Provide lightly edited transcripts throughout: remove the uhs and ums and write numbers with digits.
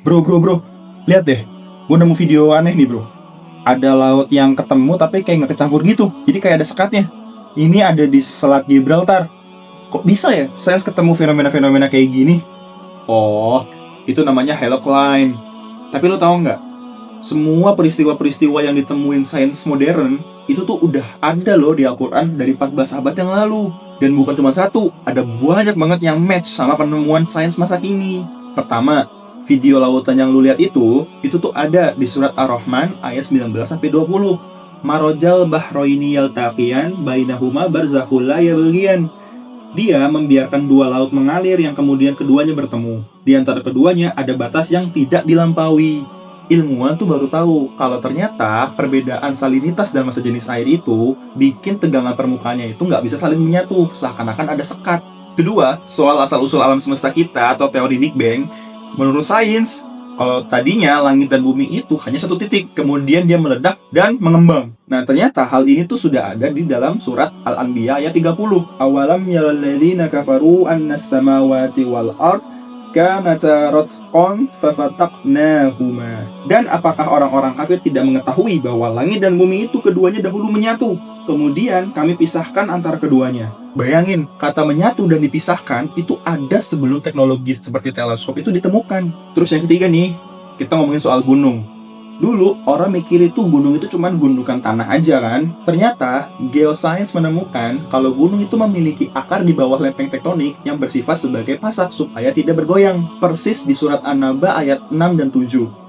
Bro, lihat deh, gue nemu video aneh nih bro. Ada laut yang ketemu tapi kayak nggak kecampur gitu, jadi kayak ada sekatnya. Ini ada di Selat Gibraltar. Kok bisa ya sains ketemu fenomena-fenomena kayak gini? Oh, itu namanya halocline. Tapi lo tahu nggak? Semua peristiwa-peristiwa yang ditemuin sains modern itu tuh udah ada loh di Al-Quran dari 14 abad yang lalu. Dan bukan cuma satu, ada banyak banget yang match sama penemuan sains masa kini. Pertama, video lautan yang lu lihat itu tuh ada di surat Ar-Rahman ayat 19-20. Marojal bahroini yaltaqiyan bainahuma barzakhul la yabghiyan. Dia membiarkan dua laut mengalir yang kemudian keduanya bertemu. Di antara keduanya ada batas yang tidak dilampaui. Ilmuwan tuh baru tahu kalau ternyata perbedaan salinitas dan massa jenis air itu bikin tegangan permukaannya itu nggak bisa saling menyatu, seakan-akan ada sekat. Kedua, soal asal-usul alam semesta kita atau teori Big Bang, menurut sains, kalau tadinya langit dan bumi itu hanya satu titik, kemudian dia meledak dan mengembang. Nah, ternyata hal ini tuh sudah ada di dalam surat Al-Anbiya ayat 30. Awalam yaral ladzina kafaru annas samawati wal ard kanata ratqan fafataqnahuma. Dan apakah orang-orang kafir tidak mengetahui bahwa langit dan bumi itu keduanya dahulu menyatu, kemudian kami pisahkan antara keduanya. Bayangin, kata menyatu dan dipisahkan itu ada sebelum teknologi seperti teleskop itu ditemukan. Terus yang ketiga nih, kita ngomongin soal gunung. Dulu orang mikir itu gunung itu cuma gundukan tanah aja kan. Ternyata geoscience menemukan kalau gunung itu memiliki akar di bawah lempeng tektonik yang bersifat sebagai pasak supaya tidak bergoyang. Persis di surat An-Naba ayat 6 dan 7.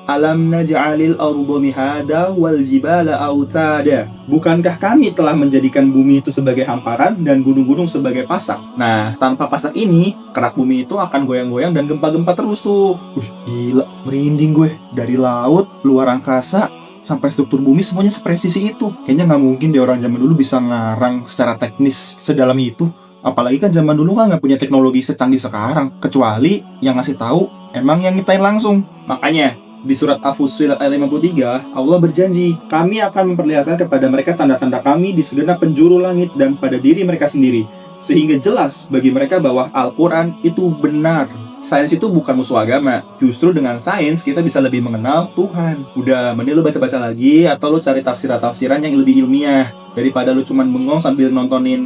Alam naj'alil arda mihada wal jibala autada. Bukankah kami telah menjadikan bumi itu sebagai hamparan dan gunung-gunung sebagai pasak? Nah, tanpa pasak ini, kerak bumi itu akan goyang-goyang dan gempa-gempa terus tuh. Gila, merinding gue. Dari laut, luar angkasa, sampai struktur bumi semuanya sepresisi itu. Kayaknya nggak mungkin deh orang zaman dulu bisa ngarang secara teknis sedalam itu. Apalagi kan zaman dulu kan nggak punya teknologi secanggih sekarang. Kecuali yang ngasih tahu emang yang nyiptain langsung. Makanya di surat Al-Fussilat ayat 53, Allah berjanji, kami akan memperlihatkan kepada mereka tanda-tanda kami di segenap penjuru langit dan pada diri mereka sendiri. Sehingga jelas bagi mereka bahwa Al-Quran itu benar. Sains itu bukan musuh agama. Justru dengan sains kita bisa lebih mengenal Tuhan. Udah, mending lu baca-baca lagi atau lu cari tafsiran-tafsiran yang lebih ilmiah daripada lu cuman bengong sambil nontonin